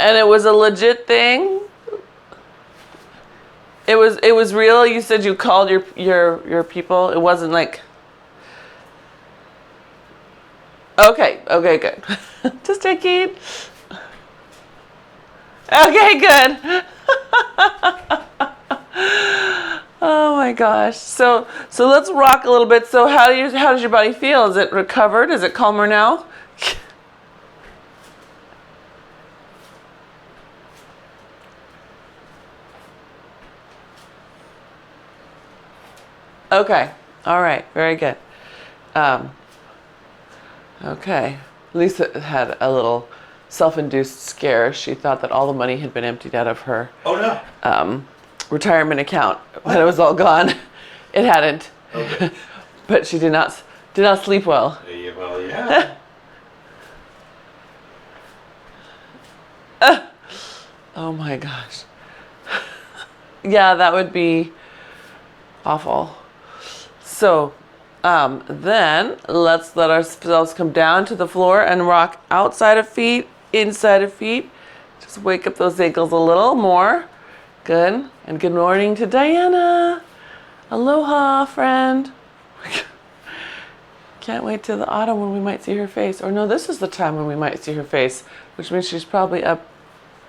And it was a legit thing? It was real? You said you called your people? It wasn't like... Okay, good. Just checking. Okay, good. Oh my gosh. So let's rock a little bit. So how does your body feel? Is it recovered? Is it calmer now? Okay. All right. Very good. Okay. Lisa had a little self-induced scare. She thought that all the money had been emptied out of her retirement account, that it was all gone. It hadn't. Okay. But she did not sleep well. Well, yeah. Oh my gosh. Yeah, that would be awful. So then let's let ourselves come down to the floor and rock outside of feet, inside of feet. Just wake up those ankles a little more. Good. And good morning to Diana. Aloha, friend. Can't wait till the autumn when we might see her face. Or no, this is the time when we might see her face, which means she's probably up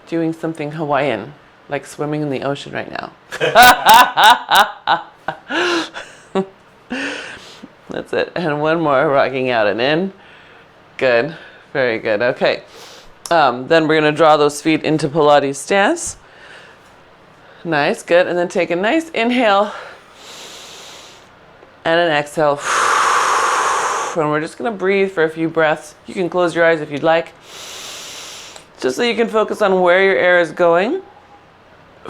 doing something Hawaiian, like swimming in the ocean right now. That's it. And one more, rocking out and in. Good. Very good. Okay. Then we're going to draw those feet into Pilates stance. Nice. Good. And then take a nice inhale and an exhale. And we're just going to breathe for a few breaths. You can close your eyes if you'd like, just so you can focus on where your air is going.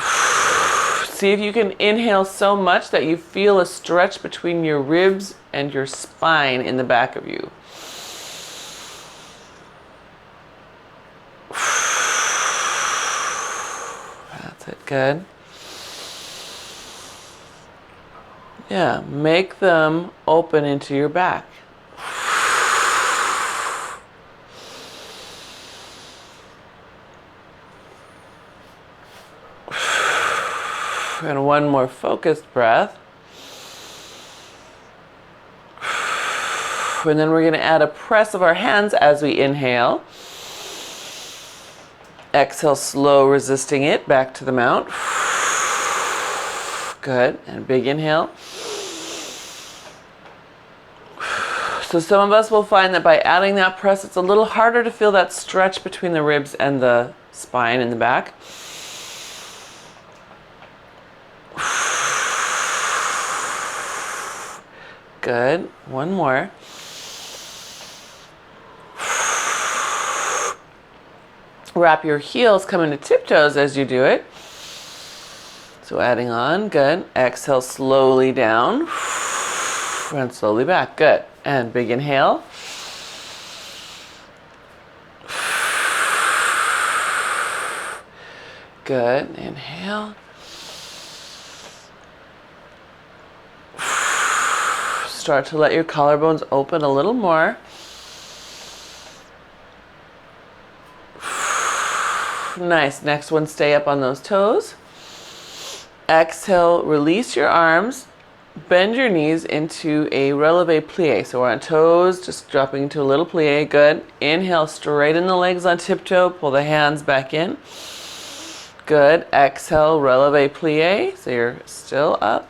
See if you can inhale so much that you feel a stretch between your ribs and your spine in the back of you. That's it. Good. Yeah, make them open into your back. And one more focused breath. And then we're going to add a press of our hands as we inhale. Exhale, slow, resisting it, back to the mount. Good. And big inhale. So some of us will find that by adding that press, it's a little harder to feel that stretch between the ribs and the spine in the back. Good. One more. Wrap your heels, come into tiptoes as you do it. So adding on. Good. Exhale slowly down. And slowly back. Good. And big inhale. Good. Inhale. Start to let your collarbones open a little more. Nice. Next one, stay up on those toes. Exhale, release your arms. Bend your knees into a releve plie. So we're on toes, just dropping into a little plie. Good. Inhale, straighten the legs on tiptoe. Pull the hands back in. Good. Exhale, releve plie. So you're still up.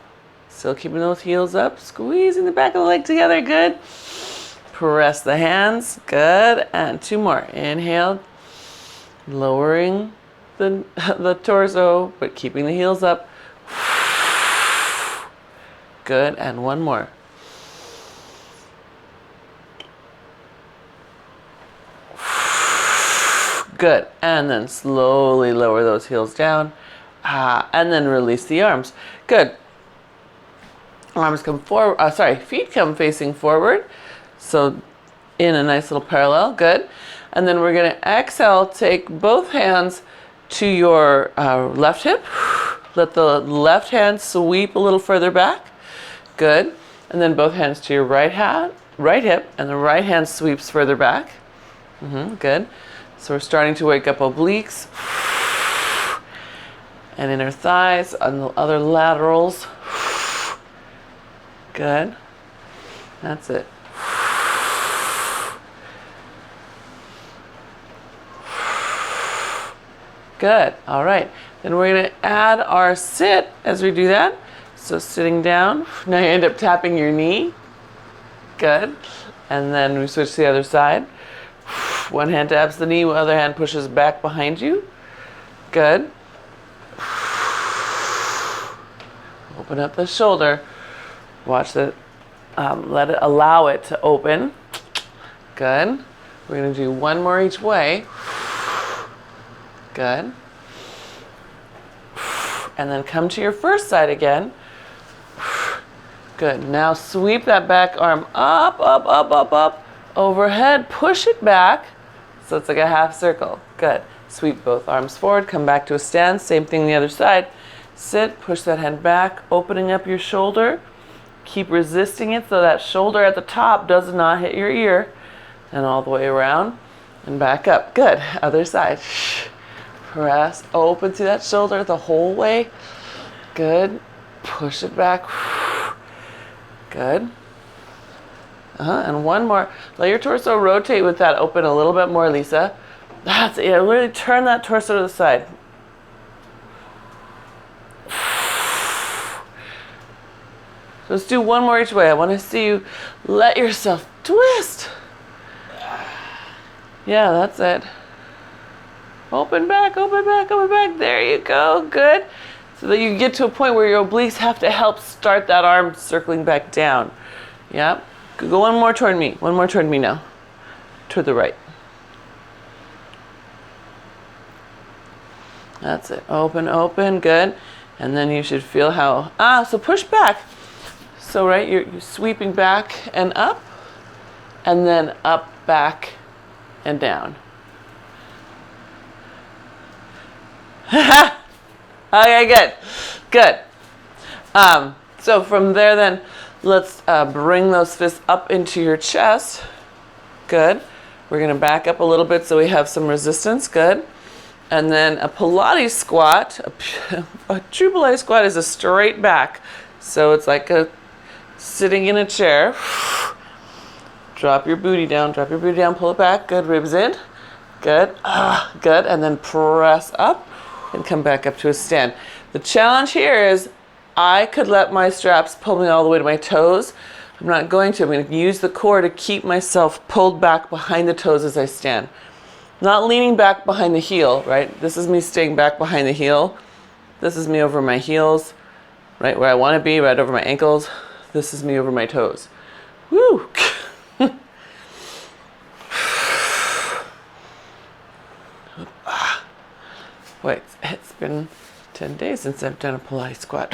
Still keeping those heels up. Squeezing the back of the leg together. Good. Press the hands. Good. And two more. Inhale. Lowering the torso, but keeping the heels up. Good. And one more. Good. And then slowly lower those heels down. And then release the arms. Good. Arms come forward, feet come facing forward. So in a nice little parallel. Good. And then we're going to exhale, take both hands to your left hip. Let the left hand sweep a little further back. Good. And then both hands to your right hip, and the right hand sweeps further back. Good. So we're starting to wake up obliques and inner thighs on the other laterals. Good. That's it. Good. All right. Then we're going to add our sit as we do that. So sitting down. Now you end up tapping your knee. Good. And then we switch to the other side. One hand taps the knee, other hand pushes back behind you. Good. Open up the shoulder. Watch that. Allow it to open. Good. We're going to do one more each way. Good. And then come to your first side again. Good. Now sweep that back arm up, up, up, up, up. Overhead. Push it back. So it's like a half circle. Good. Sweep both arms forward. Come back to a stand. Same thing the other side. Sit. Push that hand back. Opening up your shoulder. Keep resisting it so that shoulder at the top does not hit your ear. And all the way around. And back up. Good. Other side. Press. Open to that shoulder the whole way. Good. Push it back. Good. And one more. Let your torso rotate with that open a little bit more, Lisa. That's it. Really turn that torso to the side. So let's do one more each way. I want to see you let yourself twist. Yeah, that's it. Open back, open back, open back. There you go. Good. So that you get to a point where your obliques have to help start that arm circling back down. Yep. Go one more toward me. One more toward me now. To the right. That's it. Open, open. Good. And then you should feel how... so push back. So, right, you're sweeping back and up. And then up, back, and down. Okay, good. Good. So from there then, let's bring those fists up into your chest. Good. We're going to back up a little bit so we have some resistance. Good. And then a Pilates squat. A true Pilates squat is a straight back. So it's like sitting in a chair. Drop your booty down. Drop your booty down. Pull it back. Good. Ribs in. Good. Good. And then press up and come back up to a stand. The challenge here is I could let my straps pull me all the way to my toes. I'm not going to. I'm going to use the core to keep myself pulled back behind the toes as I stand. Not leaning back behind the heel, right? This is me staying back behind the heel. This is me over my heels, right where I want to be, right over my ankles. This is me over my toes. Woo! Wait, it's been 10 days since I've done a Pilates squat.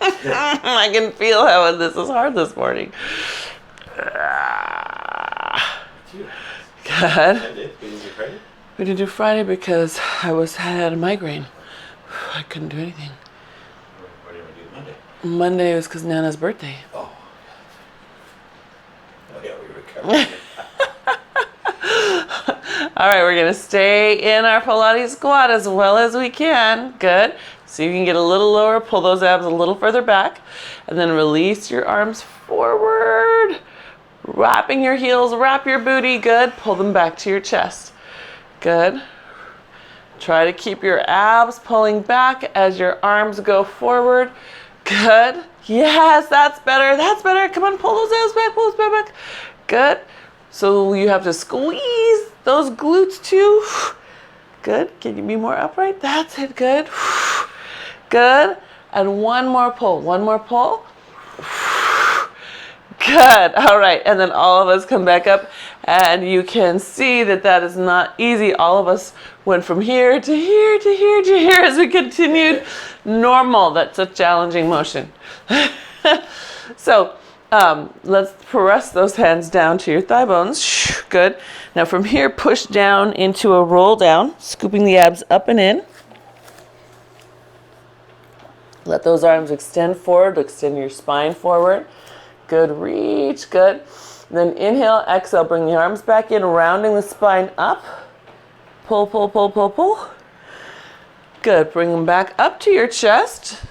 I can feel how this is hard this morning. Good. We didn't do Friday because I had a migraine. I couldn't do anything. What do you want to do Monday? Monday was because Nana's birthday. Oh. Oh yeah, we recovered. All right, we're gonna stay in our Pilates squat as well as we can. Good. So you can get a little lower, pull those abs a little further back, and then release your arms forward. Wrapping your heels, wrap your booty. Good. Pull them back to your chest. Good. Try to keep your abs pulling back as your arms go forward. Good. Yes, that's better. That's better. Come on, pull those abs back, pull those back. Good. So you have to squeeze those glutes too. Good. Can you be more upright? That's it. Good. Good. And one more pull. One more pull. Good. All right. And then all of us come back up, and you can see that that is not easy. All of us went from here to here to here to here as we continued normal. That's a challenging motion. So let's press those hands down to your thigh bones. Good. Now from here, push down into a roll down, scooping the abs up and in. Let those arms extend forward, extend your spine forward. Good, reach, good. Then inhale, exhale, bring the arms back in, rounding the spine up. Pull, pull, pull, pull, pull. Good. Bring them back up to your chest.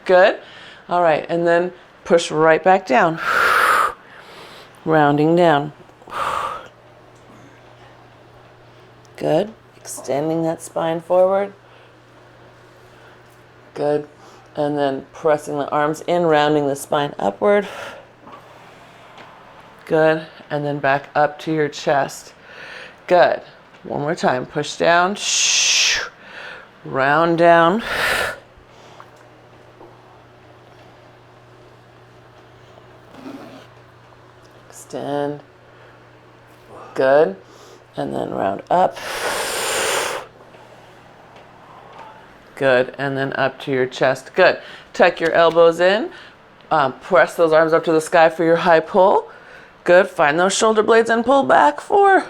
Good. All right. And then push right back down. Rounding down. Good. Extending that spine forward. Good. And then pressing the arms in, rounding the spine upward. Good. And then back up to your chest. Good. One more time. Push down. Round down. Extend. Good. And then round up. Good. And then up to your chest. Good. Tuck your elbows in. Press those arms up to the sky for your high pull. Good. Find those shoulder blades and pull back. 4,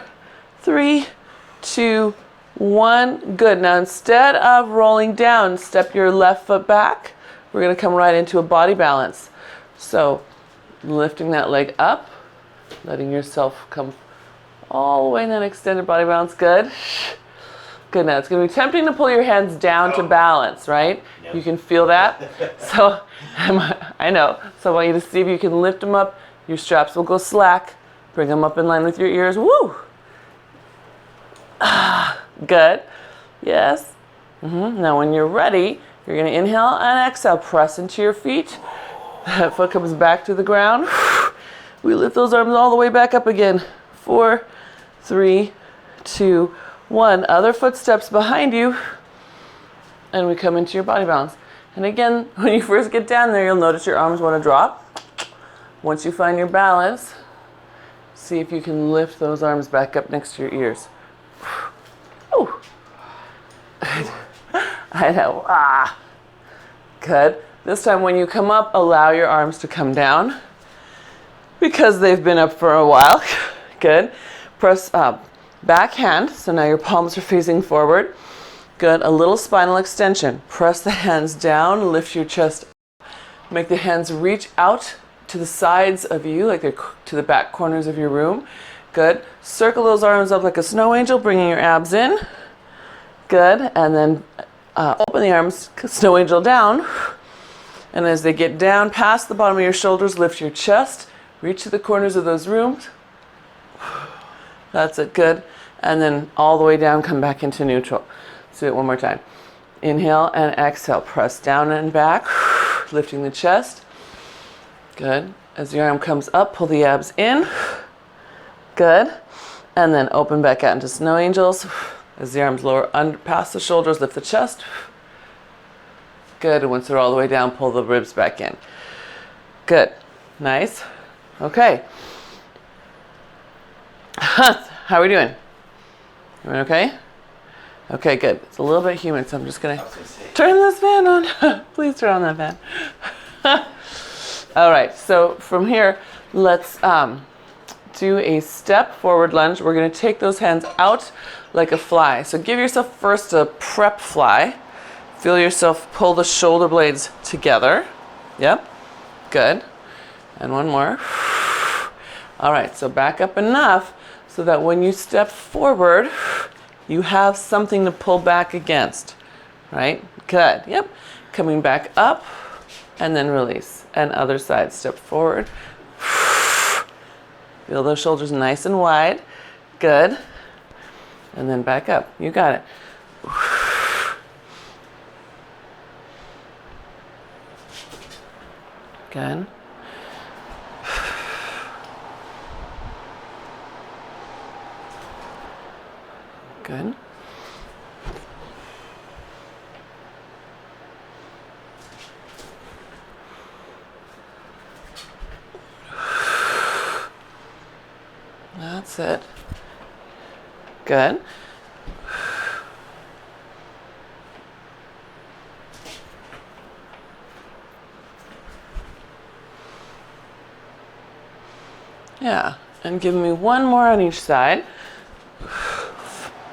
3, 2, 1. Good. Now instead of rolling down, step your left foot back. We're going to come right into a body balance. So lifting that leg up, letting yourself come all the way in that extended body balance. Good. Good. Now it's going to be tempting to pull your hands down to balance, right? Yep. You can feel that. So I know. So I want you to see if you can lift them up. Your straps will go slack. Bring them up in line with your ears. Woo! Good. Yes. Now when you're ready, you're going to inhale and exhale. Press into your feet. That foot comes back to the ground. We lift those arms all the way back up again. 4, 3, 2, 1. Other footsteps behind you. And we come into your body balance. And again, when you first get down there, you'll notice your arms want to drop. Once you find your balance, see if you can lift those arms back up next to your ears. Ooh. I know. Good. This time when you come up, allow your arms to come down because they've been up for a while. Good. Press up. Back hand. So now your palms are facing forward. Good. A little spinal extension. Press the hands down. Lift your chest. Make the hands reach out to the sides of you, like they're to the back corners of your room. Good. Circle those arms up like a snow angel, bringing your abs in. Good. And then open the arms, snow angel down. And as they get down past the bottom of your shoulders, lift your chest. Reach to the corners of those rooms. That's it. Good. And then all the way down, come back into neutral. Let's do it one more time. Inhale and exhale. Press down and back, lifting the chest. Good. As your arm comes up, pull the abs in. Good. And then open back out into snow angels. As the arms lower under past the shoulders, lift the chest. Good. And once they're all the way down, pull the ribs back in. Good. Nice. Okay. How are we doing? Everyone okay? Okay, good. It's a little bit humid, so I'm just going to turn this fan on. Please turn on that fan. All right, so from here, let's do a step forward lunge. We're going to take those hands out like a fly. So give yourself first a prep fly. Feel yourself pull the shoulder blades together. Yep, good. And one more. All right, so back up enough so that when you step forward, you have something to pull back against, right? Good, yep. Coming back up and then release. And other side, step forward. Feel those shoulders nice and wide. Good. And then back up. You got it. Good. Good. That's it. Good. Yeah, and give me one more on each side.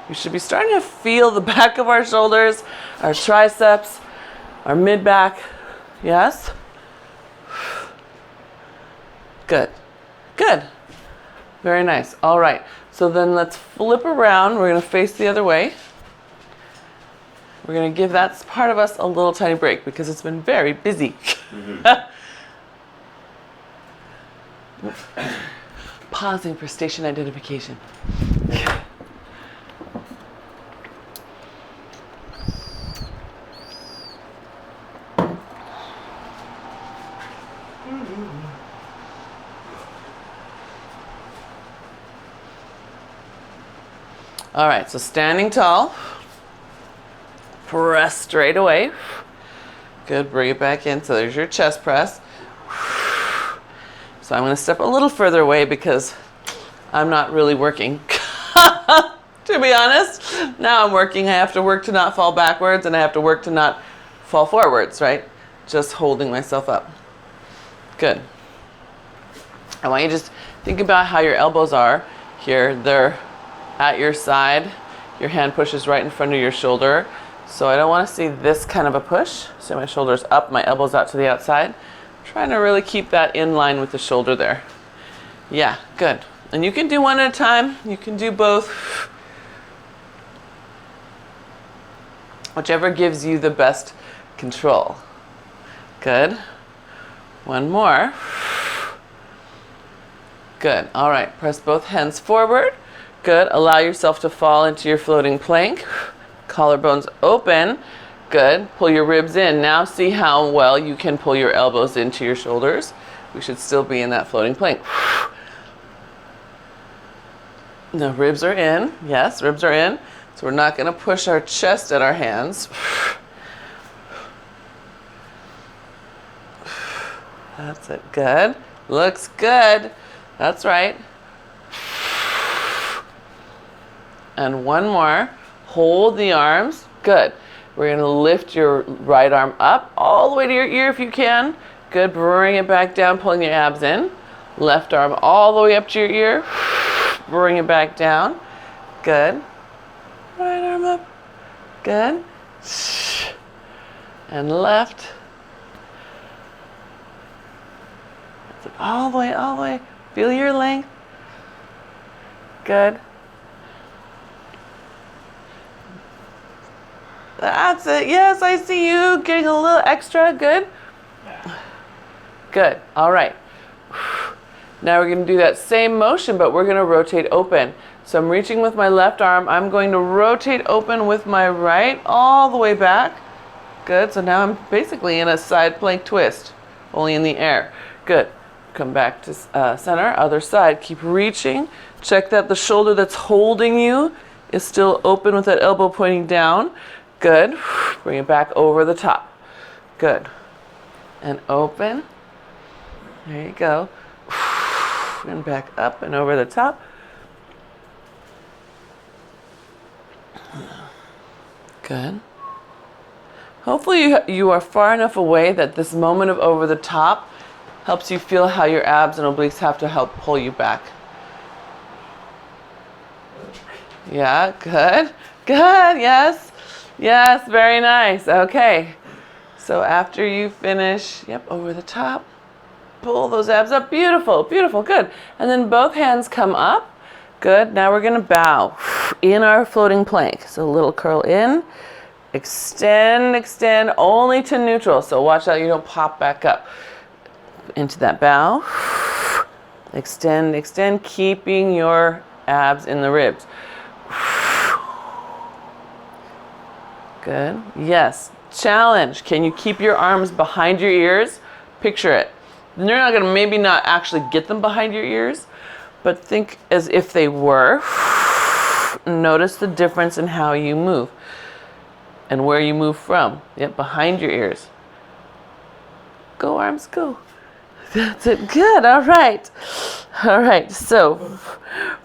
We should be starting to feel the back of our shoulders, our triceps, our mid-back. Yes? Good. Good. Very nice. All right. So then let's flip around. We're going to face the other way. We're going to give that part of us a little tiny break because it's been very busy. Pausing for station identification. All right, so standing tall, press straight away. Good, bring it back in. So there's your chest press. So I'm going to step a little further away because I'm not really working. To be honest, now I'm working. I have to work to not fall backwards and I have to work to not fall forwards, right? Just holding myself up. Good. I want you to just think about how your elbows are here. They're at your side. Your hand pushes right in front of your shoulder. So I don't want to see this kind of a push. So my shoulder's up, my elbow's out to the outside. Trying to really keep that in line with the shoulder there. Yeah, good. And you can do one at a time. You can do both. Whichever gives you the best control. Good. One more. Good. All right. Press both hands forward. Good. Allow yourself to fall into your floating plank. Collarbones open. Good. Pull your ribs in. Now see how well you can pull your elbows into your shoulders. We should still be in that floating plank. The ribs are in. Yes, ribs are in. So we're not going to push our chest at our hands. That's it. Good. Looks good. That's right. And one more. Hold the arms. Good. We're going to lift your right arm up all the way to your ear if you can. Good. Bring it back down, pulling your abs in. Left arm all the way up to your ear. Bring it back down. Good. Right arm up. Good. And left. That's it. All the way, all the way. Feel your length. Good. That's it. Yes, I see you getting a little extra. Good. Good. All right. Now we're going to do that same motion, but we're going to rotate open. So I'm reaching with my left arm. I'm going to rotate open with my right all the way back. Good. So now I'm basically in a side plank twist, only in the air. Good. Come back to center. Other side. Keep reaching. Check that the shoulder that's holding you is still open with that elbow pointing down. Good. Bring it back over the top. Good. And open. There you go. And back up and over the top. Good. Hopefully you are far enough away that this moment of over the top helps you feel how your abs and obliques have to help pull you back. Yeah, good. Good, yes. Yes, very nice. Okay. So after you finish, yep, over the top, pull those abs up. Beautiful, beautiful, good. And then both hands come up. Good. Now we're going to bow in our floating plank. So a little curl in, extend, extend, only to neutral. So watch out you don't pop back up into that bow. Extend, extend, keeping your abs in the ribs. Good. Yes. Challenge. Can you keep your arms behind your ears? Picture it. You're not going to maybe not actually get them behind your ears, but think as if they were. Notice the difference in how you move and where you move from. Yep, behind your ears. Go, arms, go. That's it. Good. All right. All right. So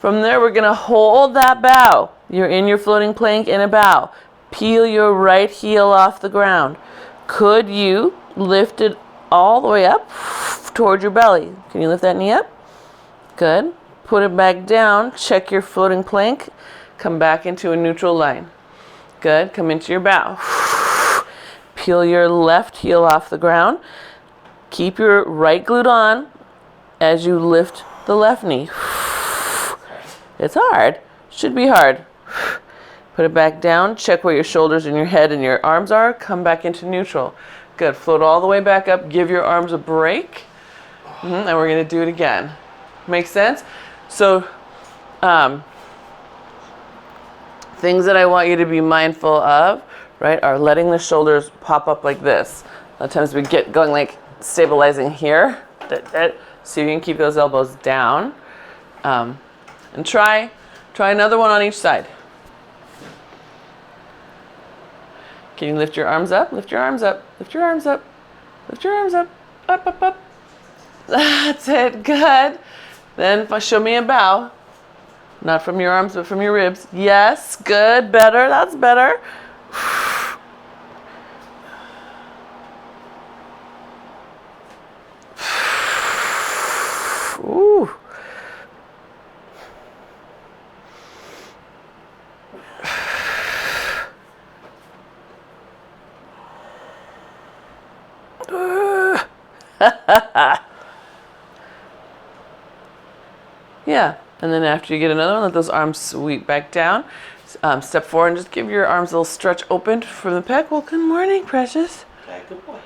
from there, we're going to hold that bow. You're in your floating plank in a bow. Peel your right heel off the ground. Could you lift it all the way up toward your belly? Can you lift that knee up? Good. Put it back down. Check your floating plank. Come back into a neutral line. Good. Come into your bow. Peel your left heel off the ground. Keep your right glute on as you lift the left knee. It's hard. Should be hard. Put it back down. Check where your shoulders and your head and your arms are. Come back into neutral. Good. Float all the way back up. Give your arms a break. And we're going to do it again. Make sense? So, things that I want you to be mindful of, right, are letting the shoulders pop up like this. A lot of times we get going like stabilizing here. So you can keep those elbows down. And try another one on each side. Can you lift your arms up? Lift your arms up. Lift your arms up. Lift your arms up. Up, up, up. That's it. Good. Then show me a bow. Not from your arms, but from your ribs. Yes. Good. Better. That's better. Ooh. Yeah, and then after you get another one, let those arms sweep back down. Step forward and just give your arms a little stretch open from the pec. Well, good morning, precious. Good boy.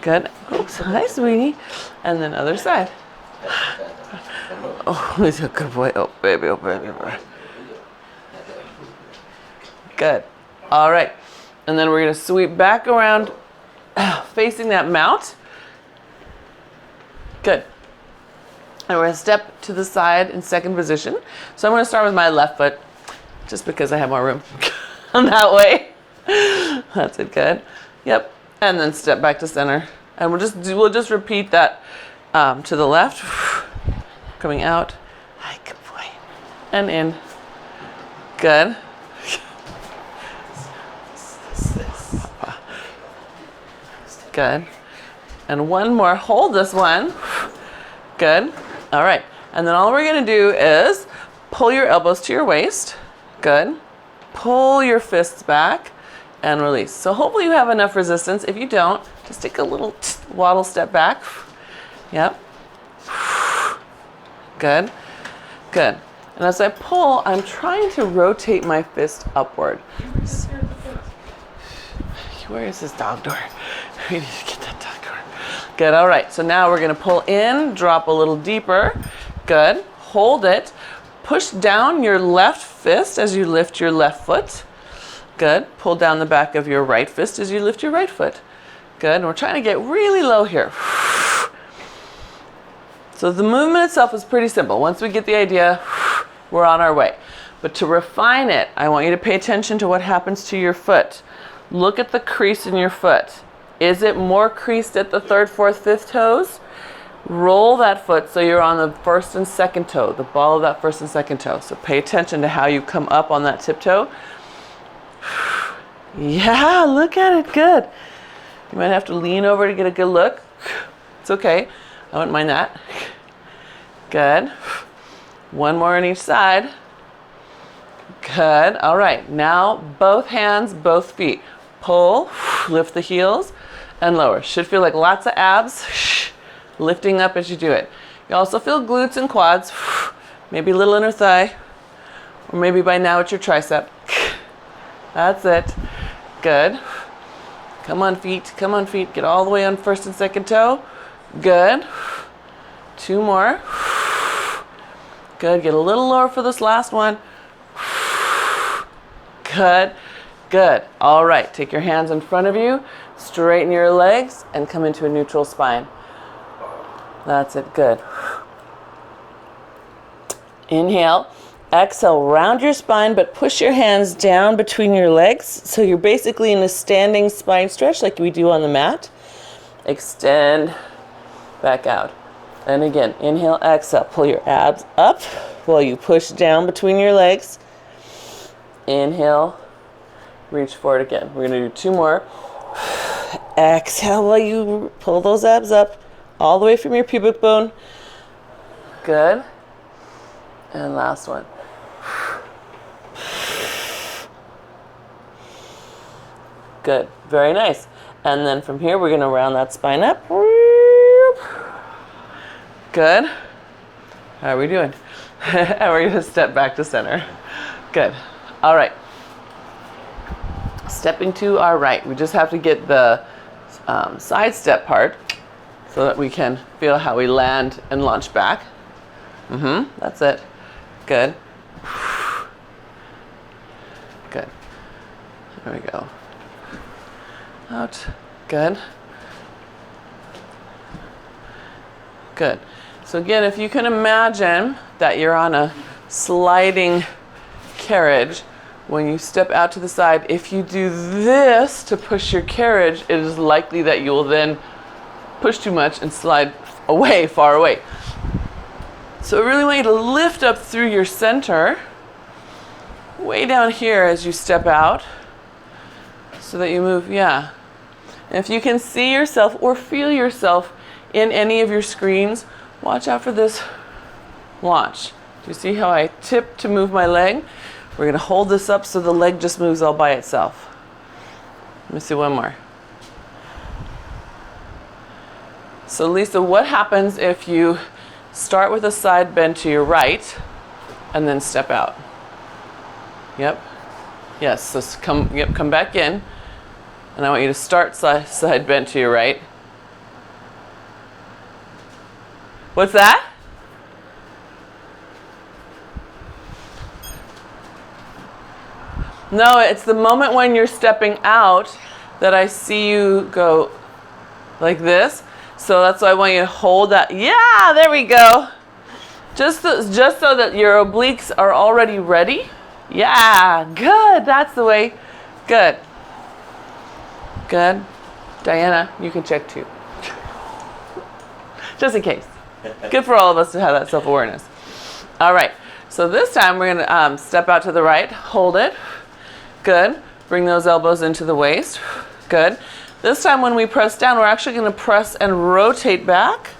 Good. Oops, hi, sweetie. And then other side. Oh, he's a good boy. Oh, baby, oh, baby. Good. All right. And then we're going to sweep back around, facing that mount. Good. And we're going to step to the side in second position. So I'm going to start with my left foot, just because I have more room on that way. That's it. Good. Yep. And then step back to center. And we'll just repeat that to the left. Coming out. Hi, good boy. And in. Good. Good. And one more. Hold this one. Good. All right. And then all we're going to do is pull your elbows to your waist. Good. Pull your fists back and release. So hopefully you have enough resistance. If you don't, just take a little waddle step back. Yep. Good. Good. And as I pull, I'm trying to rotate my fist upward. Where is this dog door? We need to get that dog door. Good. All right. So now we're going to pull in, drop a little deeper. Good. Hold it. Push down your left fist as you lift your left foot. Good. Pull down the back of your right fist as you lift your right foot. Good. And we're trying to get really low here. So the movement itself is pretty simple. Once we get the idea, we're on our way. But to refine it, I want you to pay attention to what happens to your foot. Look at the crease in your foot. Is it more creased at the third, fourth, fifth toes? Roll that foot so you're on the first and second toe, the ball of that first and second toe. So pay attention to how you come up on that tiptoe. Yeah, look at it. Good. You might have to lean over to get a good look. It's okay. I wouldn't mind that. Good. One more on each side. Good. All right. Now both hands, both feet. Pull, lift the heels, and lower. Should feel like lots of abs lifting up as you do it. You also feel glutes and quads, maybe a little inner thigh, or maybe by now it's your tricep. That's it. Good. Come on, feet. Come on, feet. Get all the way on first and second toe. Good. Two more. Good. Get a little lower for this last one. Good. Good. All right. Take your hands in front of you. Straighten your legs and come into a neutral spine. That's it. Good. Inhale. Exhale. Round your spine, but push your hands down between your legs. So you're basically in a standing spine stretch like we do on the mat. Extend. Back out. And again, inhale, exhale. Pull your abs up while you push down between your legs. Inhale. Reach forward again. We're going to do two more. Exhale while you pull those abs up all the way from your pubic bone. Good. And last one. Good. Very nice. And then from here, we're going to round that spine up. Good. How are we doing? And we're going to step back to center. Good. All right. Stepping to our right. We just have to get the side step part so that we can feel how we land and launch back. That's it. Good. Good. There we go. Out. Good. Good. So again, if you can imagine that you're on a sliding carriage, when you step out to the side, if you do this to push your carriage, it is likely that you will then push too much and slide away, far away. So I really want you to lift up through your center, way down here as you step out, so that you move, yeah. And if you can see yourself or feel yourself in any of your screens, watch out for this launch. Do you see how I tip to move my leg? We're going to hold this up so the leg just moves all by itself. Let me see one more. So Lisa, what happens if you start with a side bend to your right and then step out? Yep. Yes, so come back in. And I want you to start side bend to your right. What's that? No, it's the moment when you're stepping out that I see you go like this. So that's why I want you to hold that. Yeah, there we go. Just so that your obliques are already ready. Yeah, good. That's the way. Good. Good. Diana, you can check too. Just in case. Good for all of us to have that self-awareness. All right. So this time we're going to step out to the right. Hold it. Good. Bring those elbows into the waist. Good. This time when we press down, we're actually going to press and rotate back.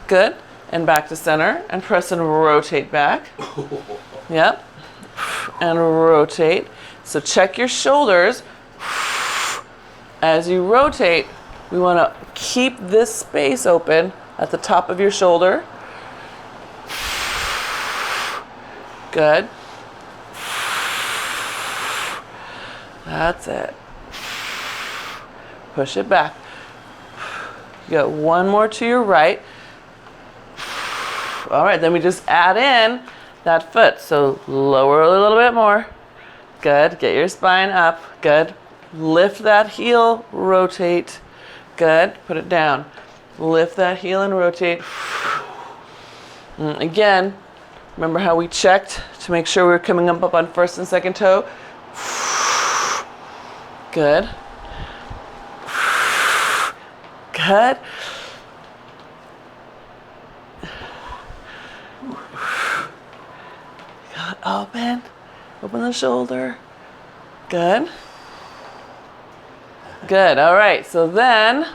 Good. And back to center. And press and rotate back. Yep. And rotate. So check your shoulders. As you rotate, we want to keep this space open at the top of your shoulder. Good. That's it. Push it back. You got one more to your right. All right, then we just add in that foot. So lower a little bit more. Good. Get your spine up. Good. Lift that heel, rotate. Good. Put it down. Lift that heel and rotate. Again, remember how we checked to make sure we're coming up on first and second toe? Good. Good. Open. Open the shoulder. Good. Good. All right. So then,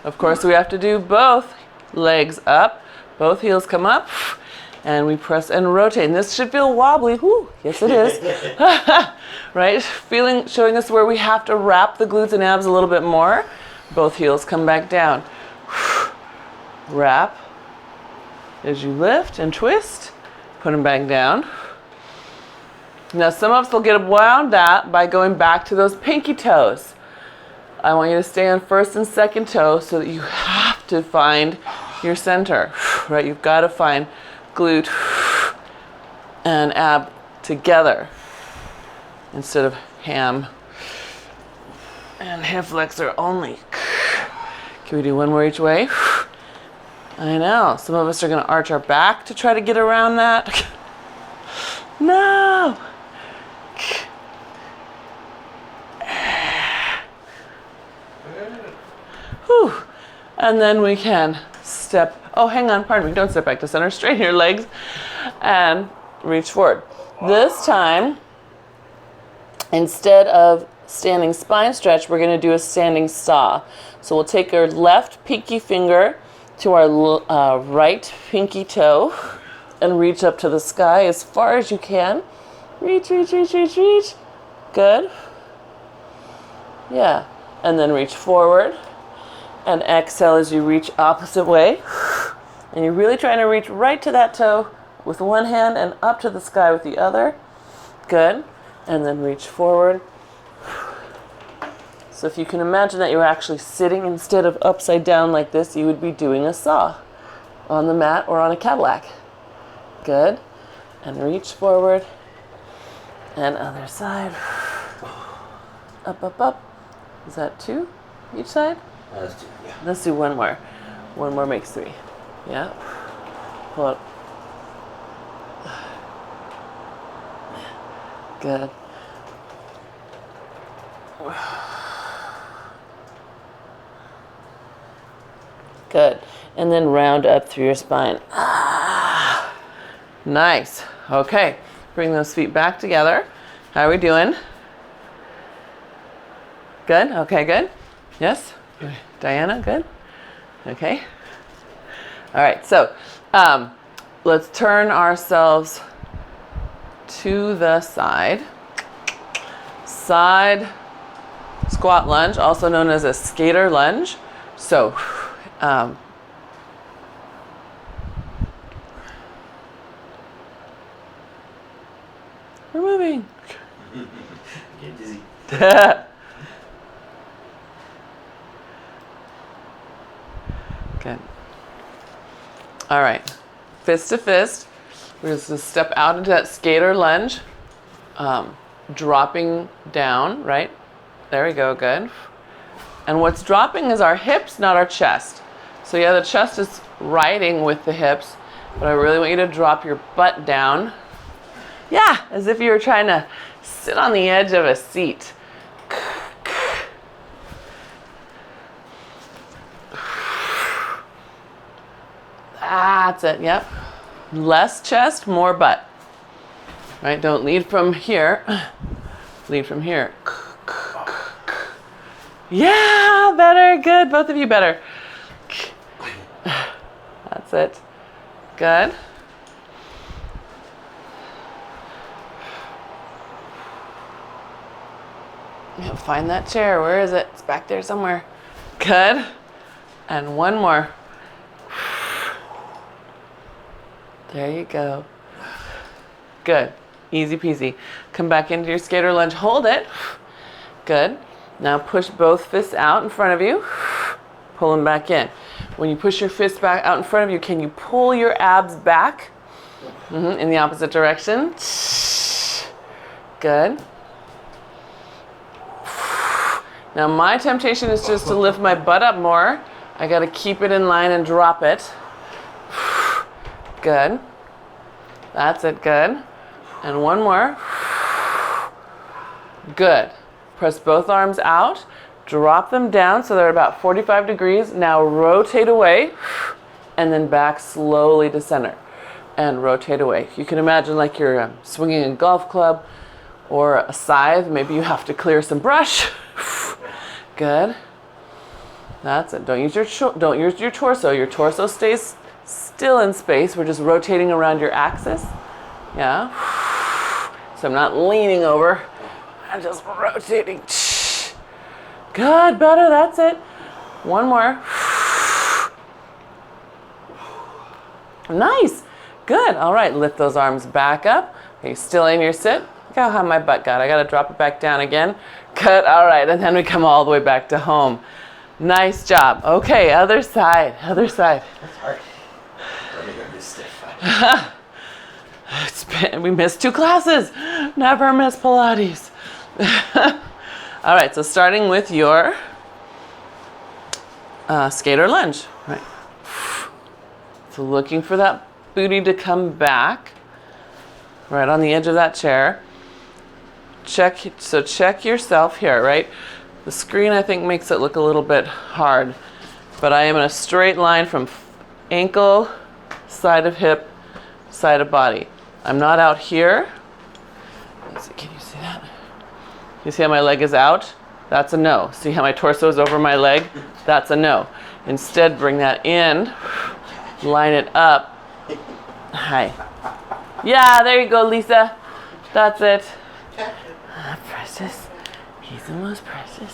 of course, we have to do both legs up. Both heels come up. And we press and rotate. And this should feel wobbly. Whew. Yes, it is. Right? Showing us where we have to wrap the glutes and abs a little bit more. Both heels come back down. Wrap. As you lift and twist, put them back down. Now, some of us will get around that by going back to those pinky toes. I want you to stay on first and second toe so that you have to find your center. Right? You've got to find glute and ab together instead of ham and hip flexor only. Can we do one more each way? I know. Some of us are going to arch our back to try to get around that. No. Whew. And then we can step. Oh, hang on. Pardon me. Don't step back to center. Straighten your legs and reach forward. This time, instead of standing spine stretch, we're going to do a standing saw. So we'll take our left pinky finger to our right pinky toe and reach up to the sky as far as you can. Reach, reach, reach, reach, reach. Good. Yeah. And then reach forward and exhale as you reach opposite way. And you're really trying to reach right to that toe with one hand and up to the sky with the other. Good. And then reach forward. So if you can imagine that you're actually sitting instead of upside down like this, you would be doing a saw on the mat or on a Cadillac. Good. And reach forward. And other side. Up, up, up. Is that 2 each side? That's 2, yeah. Let's do one more. One more makes 3. Yeah. Pull up. Good. Good. And then round up through your spine. Ah, nice. Okay. Bring those feet back together. How are we doing? Good? Okay, good. Yes? Diana, good? Okay. All right, so let's turn ourselves to the side. Side squat lunge, also known as a skater lunge. So, we're moving. Get dizzy. Good. All right, fist to fist. We're just going to step out into that skater lunge, dropping down, right? There we go, good. And what's dropping is our hips, not our chest. So yeah, the chest is riding with the hips, but I really want you to drop your butt down. Yeah, as if you were trying to sit on the edge of a seat. That's it, yep. Less chest, more butt. Right, don't lead from here. Lead from here. Yeah, better, good. Both of you better. That's it. Good. Yeah, find that chair. Where is it? It's back there somewhere. Good. And one more. There you go. Good. Easy peasy. Come back into your skater lunge. Hold it. Good. Now push both fists out in front of you. Pull them back in. When you push your fists back out in front of you, can you pull your abs back in the opposite direction? Good. Now my temptation is just to lift my butt up more. I got to keep it in line and drop it. Good. That's it, good. And one more. Good. Press both arms out. Drop them down so they're about 45 degrees. Now rotate away and then back slowly to center. And rotate away. You can imagine like you're swinging a golf club or a scythe. Maybe you have to clear some brush. Good. That's it. Don't use your torso. Your torso stays still in space. We're just rotating around your axis. Yeah. So I'm not leaning over. I'm just rotating. Good, better. That's it. One more. Nice. Good. All right. Lift those arms back up. Are you still in your sit? Look how high my butt got. I got to drop it back down again. Good. All right. And then we come all the way back to home. Nice job. Okay. Other side. Other side. That's hard. Let me get this stiff. We missed 2 classes. Never miss Pilates. All right, so starting with your skater lunge. Right. So looking for that booty to come back. Right on the edge of that chair. Check yourself here, right? The screen, I think, makes it look a little bit hard. But I am in a straight line from ankle, side of hip, side of body. I'm not out here. Let's see, can you see that? You see how my leg is out? That's a no. See how my torso is over my leg? That's a no. Instead, bring that in, line it up. Hi. Yeah, there you go, Lisa. That's it. Precious. He's the most precious.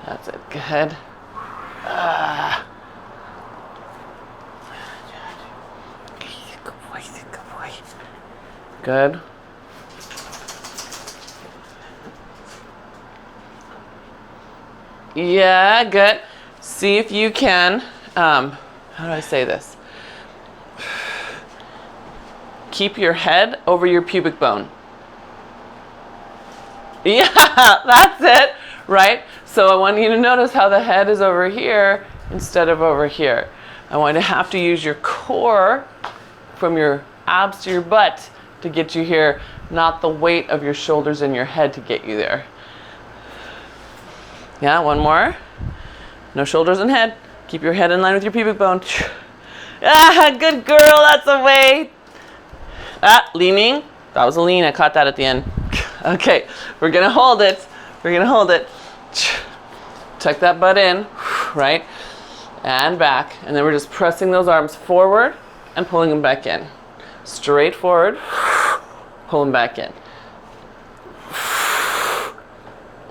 That's it. Good. Good. Yeah, good. See if you can, how do I say this? Keep your head over your pubic bone. Yeah, that's it, right? So I want you to notice how the head is over here instead of over here. I want you to have to use your core from your abs to your butt to get you here, not the weight of your shoulders and your head to get you there. Yeah, one more. No shoulders and head. Keep your head in line with your pubic bone. Ah, good girl, that's a way. Ah, leaning. That was a lean, I caught that at the end. Okay, we're gonna hold it. We're gonna hold it. Tuck that butt in, right? And back. And then we're just pressing those arms forward and pulling them back in. Straight forward, pull them back in.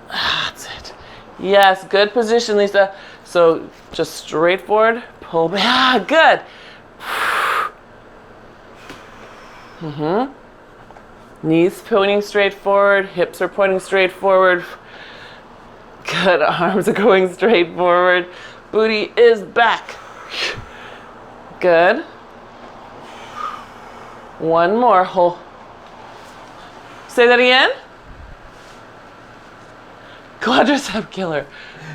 That's it. Yes, good position, Lisa. So just straight forward, pull back. Ah, good. Knees pointing straight forward, hips are pointing straight forward. Good, arms are going straight forward. Booty is back. Good. One more. Hold. Say that again. Quadricep killer.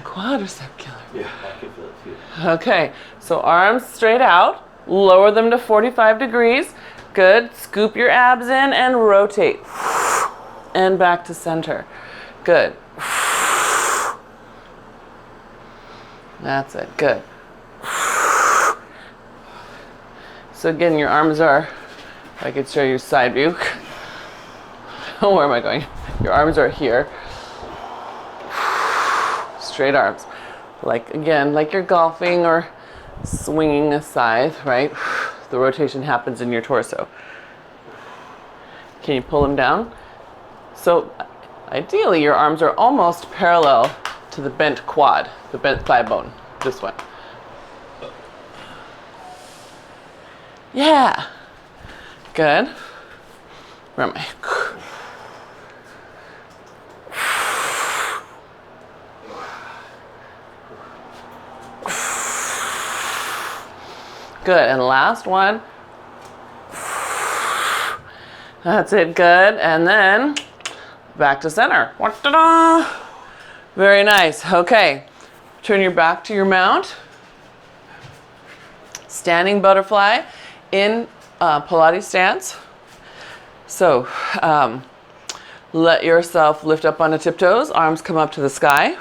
Quadricep killer. Yeah, I can feel it too. Okay, so arms straight out. Lower them to 45 degrees. Good. Scoop your abs in and rotate. And back to center. Good. That's it. Good. So again, your arms are, if I could show you side view. Where am I going? Your arms are here. Straight arms. Like, again, like you're golfing or swinging a scythe, right? The rotation happens in your torso. Can you pull them down? So ideally, your arms are almost parallel to the bent quad, the bent thigh bone, this one. Yeah. Good. Where am I? Good, and last one. That's it, good. And then back to center. Very nice. Okay, turn your back to your mount. Standing butterfly in Pilates stance. So let yourself lift up onto tiptoes, arms come up to the sky,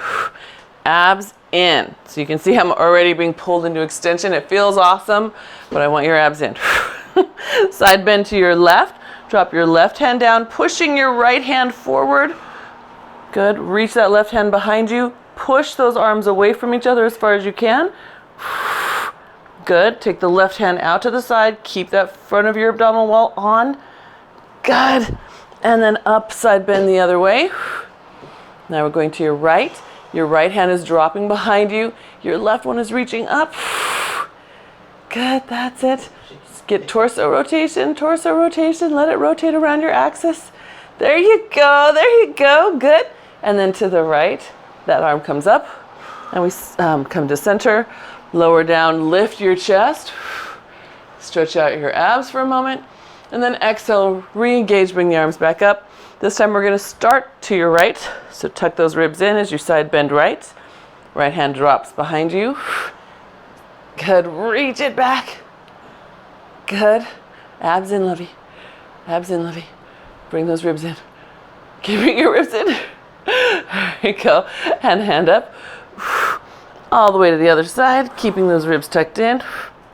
abs in. So you can see I'm already being pulled into extension. It feels awesome, but I want your abs in. Side bend to your left. Drop your left hand down, pushing your right hand forward. Good. Reach that left hand behind you. Push those arms away from each other as far as you can. Good. Take the left hand out to the side. Keep that front of your abdominal wall on. Good. And then up, side bend the other way. Now we're going to your right. Your right hand is dropping behind you. Your left one is reaching up. Good, that's it. Just get torso rotation, let it rotate around your axis. There you go, good. And then to the right, that arm comes up, and we come to center, lower down, lift your chest, stretch out your abs for a moment, and then exhale, re-engage, bring the arms back up. This time we're gonna start to your right, so tuck those ribs in as you side bend right. Right hand drops behind you. Good, reach it back. Good, abs in, lovey. Abs in, lovey. Bring those ribs in. Keeping your ribs in. There you go, and hand up. All the way to the other side, keeping those ribs tucked in.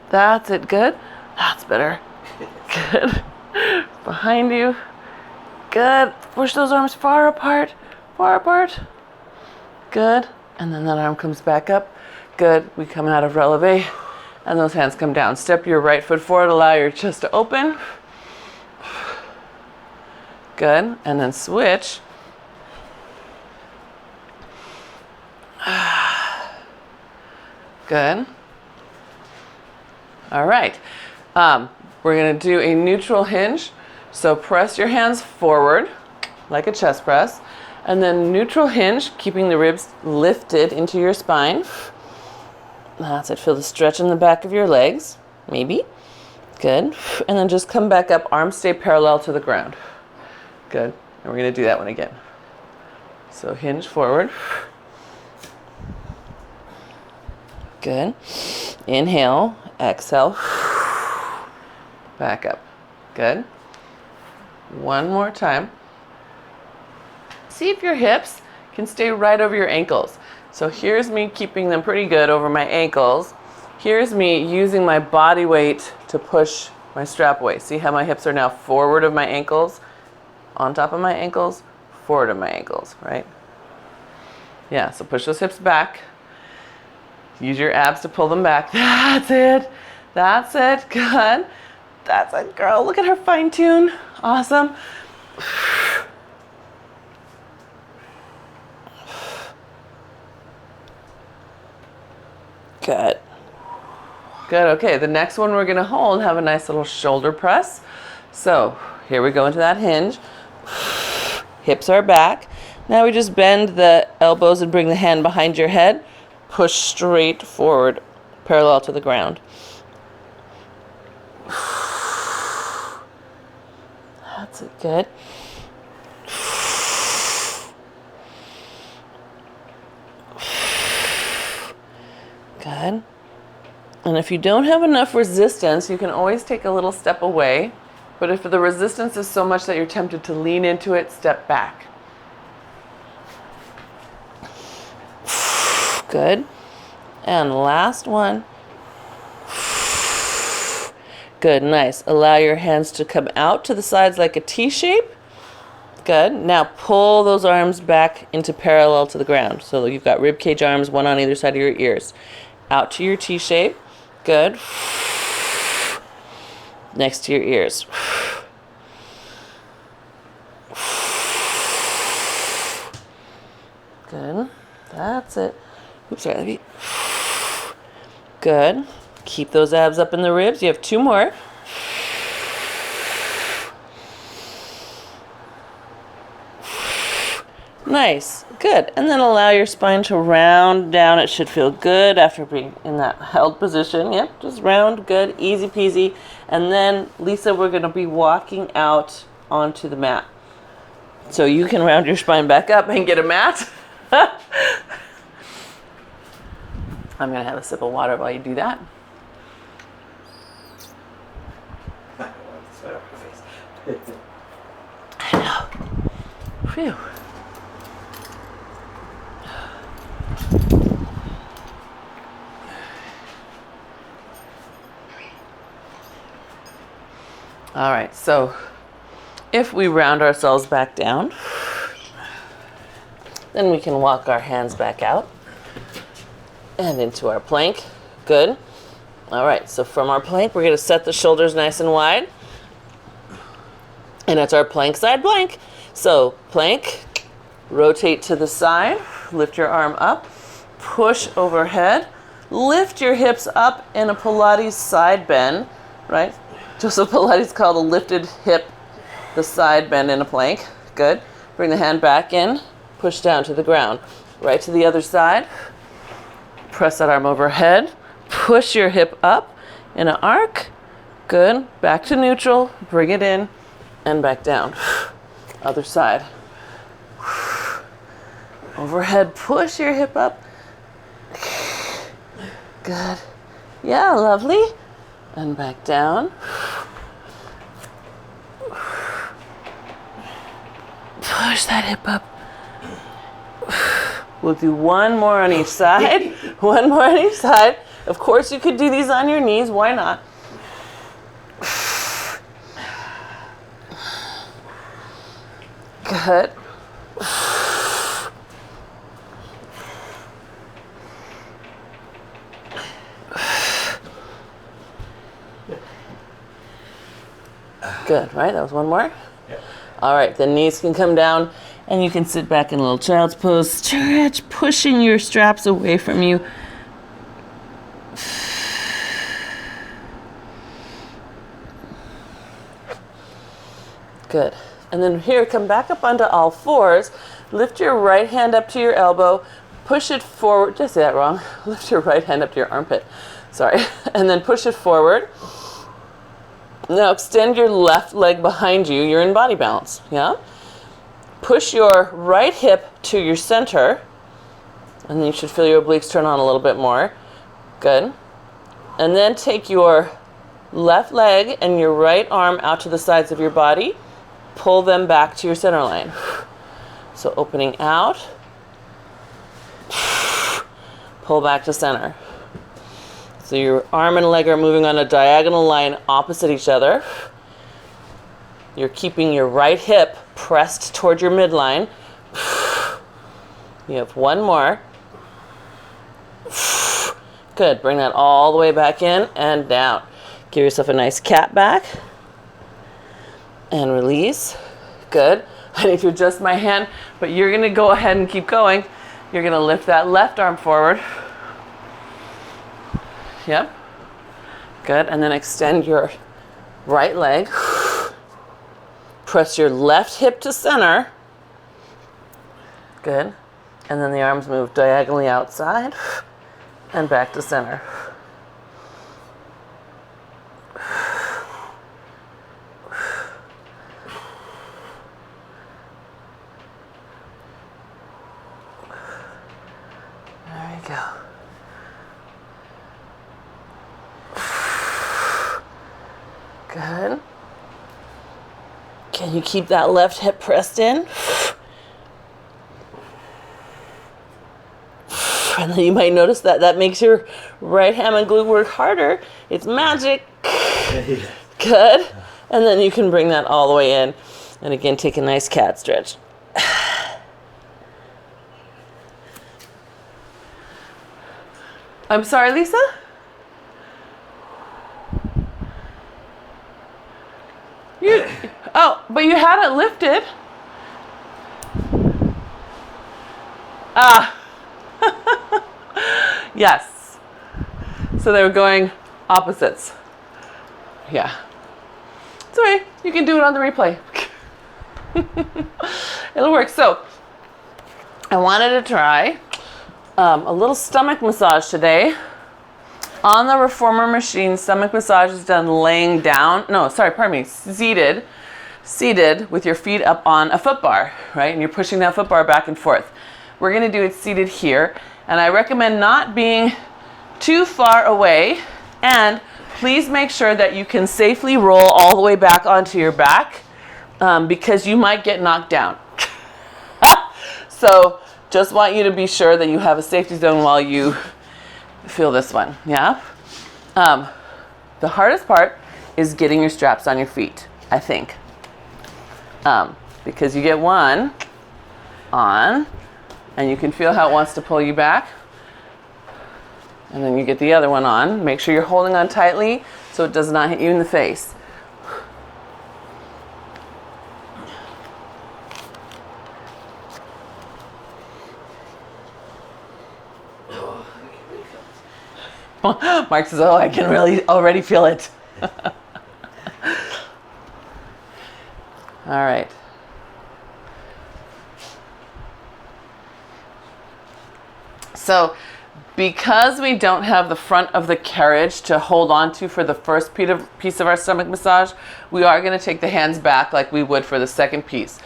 That's it, good. That's better. Good, behind you. Good. Push those arms far apart. Far apart. Good. And then that arm comes back up. Good. We come out of releve. And those hands come down. Step your right foot forward. Allow your chest to open. Good. And then switch. Good. All right. We're going to do a neutral hinge. So press your hands forward like a chest press, and then neutral hinge, keeping the ribs lifted into your spine. That's it. Feel the stretch in the back of your legs, maybe. Good. And then just come back up, arms stay parallel to the ground. Good. And we're going to do that one again. So hinge forward. Good. Inhale, exhale. Back up. Good. One more time. See if your hips can stay right over your ankles. So here's me keeping them pretty good over my ankles. Here's me using my body weight to push my strap away. See how my hips are now forward of my ankles, on top of my ankles, forward of my ankles, right? Yeah, so push those hips back. Use your abs to pull them back. That's it. That's it. Good. That's it, girl. Look at her fine tune. Awesome. Good. Good. Okay, the next one we're going to hold, have a nice little shoulder press. So here we go into that hinge. Hips are back. Now we just bend the elbows and bring the hand behind your head. Push straight forward, parallel to the ground. That's it. Good. Good. And if you don't have enough resistance, you can always take a little step away. But if the resistance is so much that you're tempted to lean into it, step back. Good. And last one. Good, nice. Allow your hands to come out to the sides like a T shape. Good. Now pull those arms back into parallel to the ground. So you've got rib cage arms, one on either side of your ears. Out to your T shape. Good. Next to your ears. Good. That's it. Oops, sorry, let me. Good. Keep those abs up in the ribs. You have two more. Nice. Good. And then allow your spine to round down. It should feel good after being in that held position. Yep, just round. Good. Easy peasy. And then, Lisa, we're going to be walking out onto the mat. So you can round your spine back up and get a mat. I'm going to have a sip of water while you do that. I know. Phew. All right, so if we round ourselves back down, then we can walk our hands back out and into our plank. Good. All right, so from our plank, we're going to set the shoulders nice and wide. And it's our plank side plank. So plank, rotate to the side, lift your arm up, push overhead, lift your hips up in a Pilates side bend, right? Joseph Pilates called a lifted hip the side bend in a plank. Good. Bring the hand back in, push down to the ground. Right to the other side. Press that arm overhead. Push your hip up in an arc. Good. Back to neutral. Bring it in and back down. Other side. Overhead. Push your hip up. Good. Yeah, lovely. And back down. Push that hip up. We'll do one more on each side. One more on each side. Of course, you could do these on your knees. Why not? Good. Good, right? That was one more? Yep. All right, the knees can come down and you can sit back in a little child's pose. Stretch, pushing your straps away from you. Good. And then here, come back up onto all fours. Lift your right hand up to your elbow. Push it forward. Did I say that wrong? Lift your right hand up to your armpit. Sorry. And then push it forward. Now extend your left leg behind you. You're in body balance. Yeah? Push your right hip to your center. And then you should feel your obliques turn on a little bit more. Good. And then take your left leg and your right arm out to the sides of your body. Pull them back to your center line. So opening out. Pull back to center. So your arm and leg are moving on a diagonal line opposite each other. You're keeping your right hip pressed toward your midline. You have one more. Good. Bring that all the way back in and down. Give yourself a nice cat back. And release. Good. I need to adjust my hand, but you're going to go ahead and keep going. You're going to lift that left arm forward. Yep. Good. And then extend your right leg. Press your left hip to center. Good. And then the arms move diagonally outside and back to center. There you go. Good. Can you keep that left hip pressed in? And then you might notice that that makes your right ham and glute work harder. It's magic. Good. And then you can bring that all the way in. And again, take a nice cat stretch. I'm sorry, Lisa? Oh, but you had it lifted. Ah. Yes. So they were going opposites. Yeah. It's all right. You can do it on the replay. It'll work. So I wanted to try a little stomach massage today. On the reformer machine, stomach massage is done laying down. No, sorry, pardon me. Seated with your feet up on a foot bar, right? And you're pushing that foot bar back and forth. We're going to do it seated here. And I recommend not being too far away. And please make sure that you can safely roll all the way back onto your back because you might get knocked down. So just want you to be sure that you have a safety zone while you feel this one, yeah? The hardest part is getting your straps on your feet, I think. Because you get one on, and you can feel how it wants to pull you back. And then you get the other one on. Make sure you're holding on tightly so it does not hit you in the face. Mark says, oh, I can really already feel it. All right. So because we don't have the front of the carriage to hold on to for the first piece of our stomach massage, we are going to take the hands back like we would for the second piece.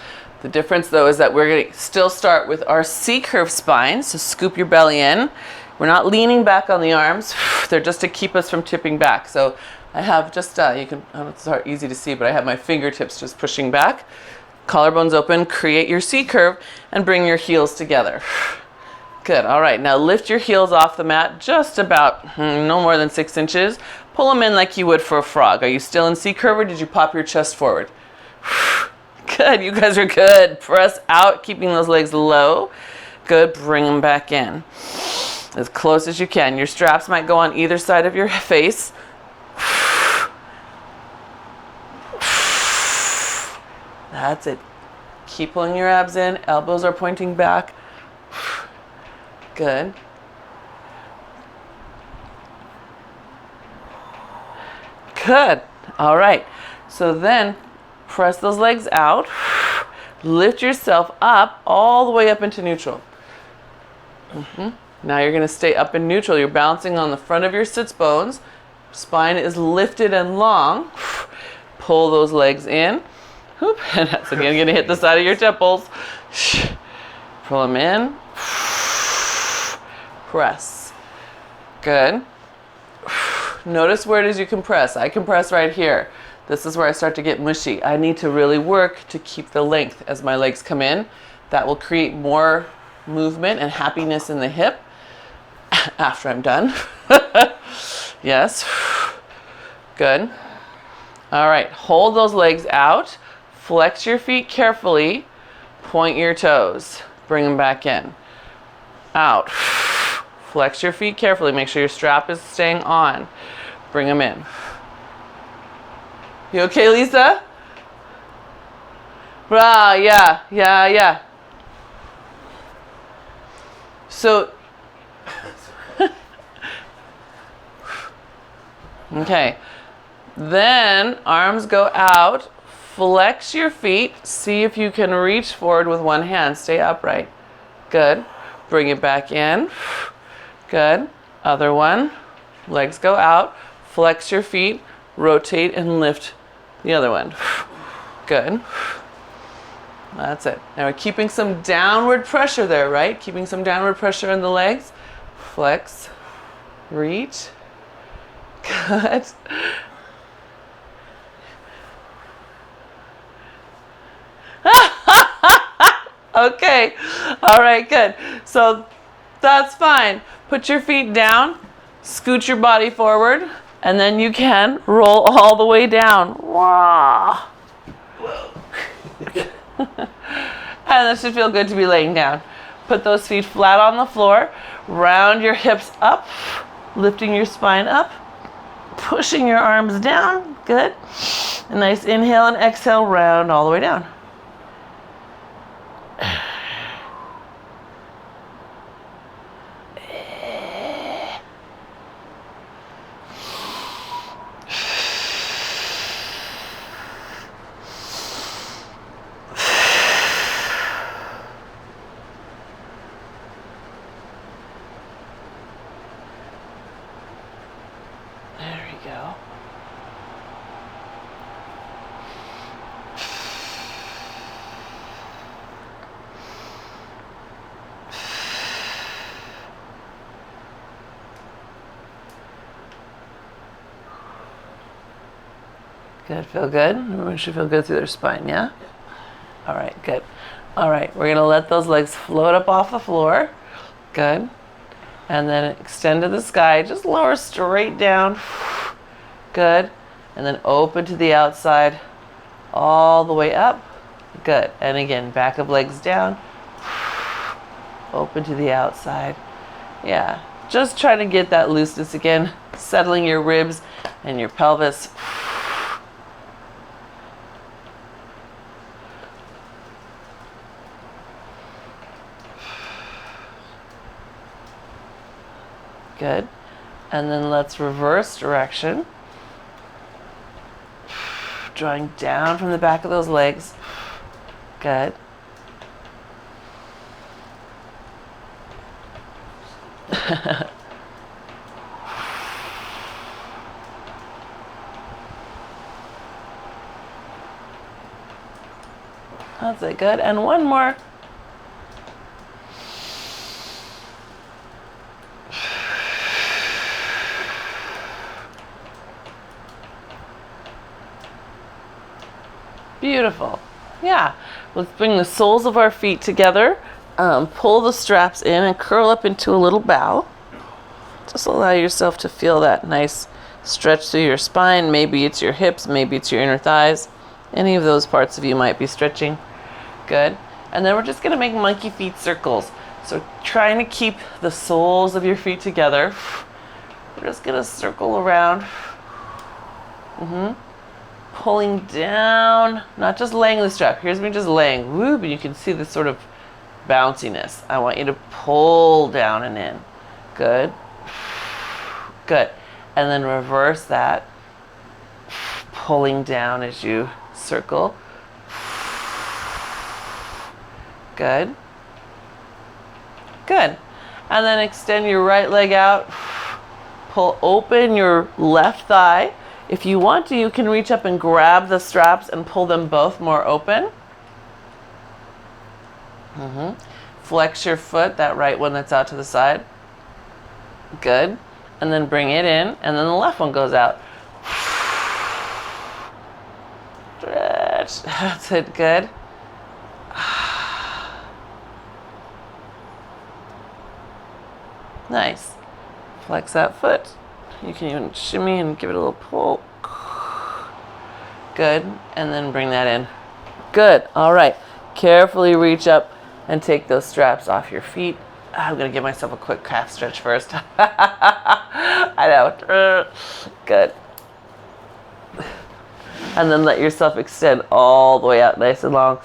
The difference though is that we're going to still start with our C-curve spine. So scoop your belly in. We're not leaning back on the arms. They're just to keep us from tipping back. So I have just, it's easy to see, but I have my fingertips just pushing back. Collarbones open, create your C-curve, and bring your heels together. Good, all right. Now lift your heels off the mat just about no more than 6 inches. Pull them in like you would for a frog. Are you still in C-curve or did you pop your chest forward? Good, you guys are good. Press out, keeping those legs low. Good, bring them back in. As close as you can. Your straps might go on either side of your face. That's it. Keep pulling your abs in. Elbows are pointing back. Good. Good. All right. So then Press those legs out. Lift yourself up all the way up into neutral. Now you're going to stay up in neutral. You're bouncing on the front of your sits bones. Spine is lifted and long. Pull those legs in. Whoop. And that's again going to hit the side of your temples. Pull them in. Press. Good. Notice where it is you compress. I compress right here. This is where I start to get mushy. I need to really work to keep the length as my legs come in. That will create more movement and happiness in the hip after I'm done. Yes. Good. All right. Hold those legs out. Flex your feet carefully. Point your toes. Bring them back in. Out. Flex your feet carefully. Make sure your strap is staying on. Bring them in. You okay, Lisa? Yeah. So, okay. Then arms go out. Flex your feet. See if you can reach forward with one hand. Stay upright. Good. Bring it back in. Good. Other one. Legs go out. Flex your feet. Rotate and lift the other one. Good. That's it. Now we're keeping some downward pressure there, right? Keeping some downward pressure in the legs. Flex. Reach. Good. Okay. All right, good. So that's fine. Put your feet down. Scoot your body forward. And then you can roll all the way down. Wow. And that should feel good to be laying down. Put those feet flat on the floor. Round your hips up. Lifting your spine up. Pushing your arms down. Good. A nice inhale and exhale. Round all the way down. Go. Good, feel good? Everyone should feel good through their spine, yeah? All right, good. All right, we're gonna let those legs float up off the floor. Good. And then extend to the sky, just lower straight down. Good. And then open to the outside, all the way up. Good. And again, back of legs down. Open to the outside. Yeah. Just trying to get that looseness again, settling your ribs and your pelvis. Good. And then let's reverse direction. Drawing down from the back of those legs. Good. That's it. Good. And one more. Beautiful. Yeah. Let's bring the soles of our feet together. Pull the straps in and curl up into a little bow. Just allow yourself to feel that nice stretch through your spine. Maybe it's your hips, maybe it's your inner thighs. Any of those parts of you might be stretching. Good. And then we're just going to make monkey feet circles. So trying to keep the soles of your feet together. We're just going to circle around. Pulling down, not just laying the strap. Here's me just laying. Woo, but you can see this sort of bounciness. I want you to pull down and in. Good. Good. And then reverse that. Pulling down as you circle. Good. Good. And then extend your right leg out. Pull open your left thigh. If you want to, you can reach up and grab the straps and pull them both more open. Flex your foot, that right one that's out to the side. Good. And then bring it in, and then the left one goes out. Stretch. That's it. Good. Nice. Flex that foot. You can even shimmy and give it a little pull. Good. And then bring that in. Good. All right. Carefully reach up and take those straps off your feet. I'm going to give myself a quick calf stretch first. I know. Good. And then let yourself extend all the way out nice and long.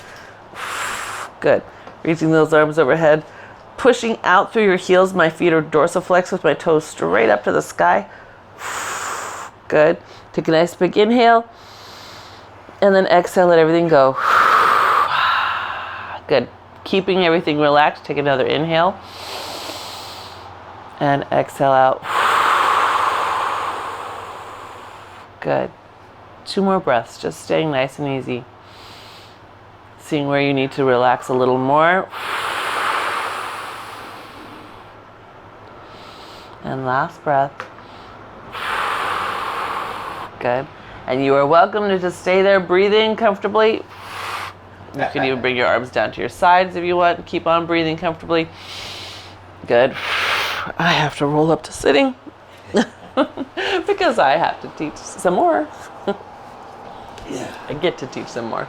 Good. Reaching those arms overhead. Pushing out through your heels. My feet are dorsiflex with my toes straight up to the sky. Good. Take a nice big inhale. And then exhale, let everything go. Good. Keeping everything relaxed. Take another inhale. And exhale out. Good. 2 more breaths. Just staying nice and easy. Seeing where you need to relax a little more. And last breath. Good. And you are welcome to just stay there breathing comfortably. You can even bring your arms down to your sides if you want. Keep on breathing comfortably. Good. I have to roll up to sitting because I have to teach some more. Yeah. I get to teach some more.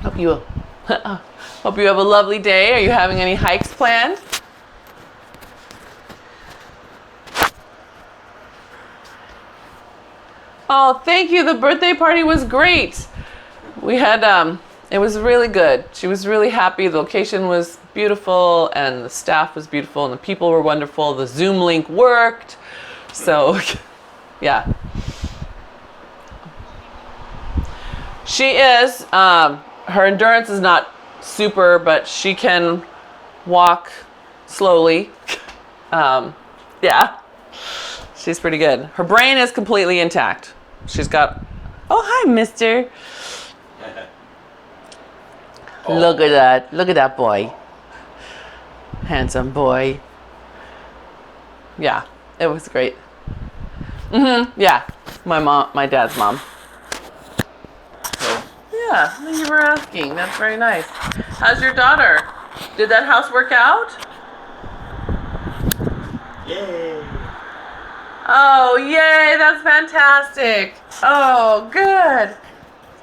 Hope you have a lovely day. Are you having any hikes planned? Oh, thank you. The birthday party was great. We had, it was really good. She was really happy. The location was beautiful and the staff was beautiful and the people were wonderful. The Zoom link worked. So, yeah. She is, her endurance is not super, but she can walk slowly. Yeah. She's pretty good. Her brain is completely intact. She's got, oh, hi, mister. Oh. Look at that. Look at that boy. Handsome boy. Yeah, it was great. Yeah, my dad's mom. So, yeah, thank you for asking. That's very nice. How's your daughter? Did that house work out? Yay. Oh, yay, that's fantastic. Oh, good.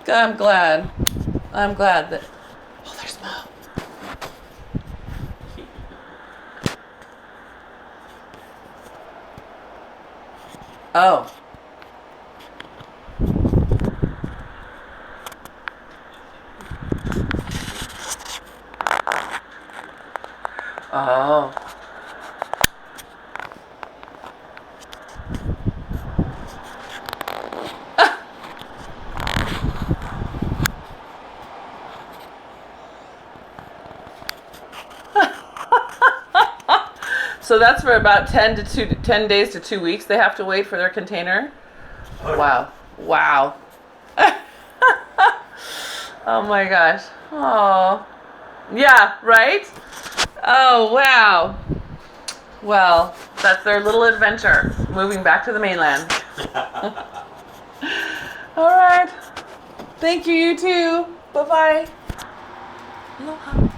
Good, I'm glad. I'm glad that, oh, there's Mom. Oh. Oh. So that's for about 10 days to 2 weeks. They have to wait for their container. Wow. Wow. Oh my gosh. Oh. Yeah, right? Oh, wow. Well, that's their little adventure, moving back to the mainland. All right. Thank you, you too. Bye-bye. Aloha.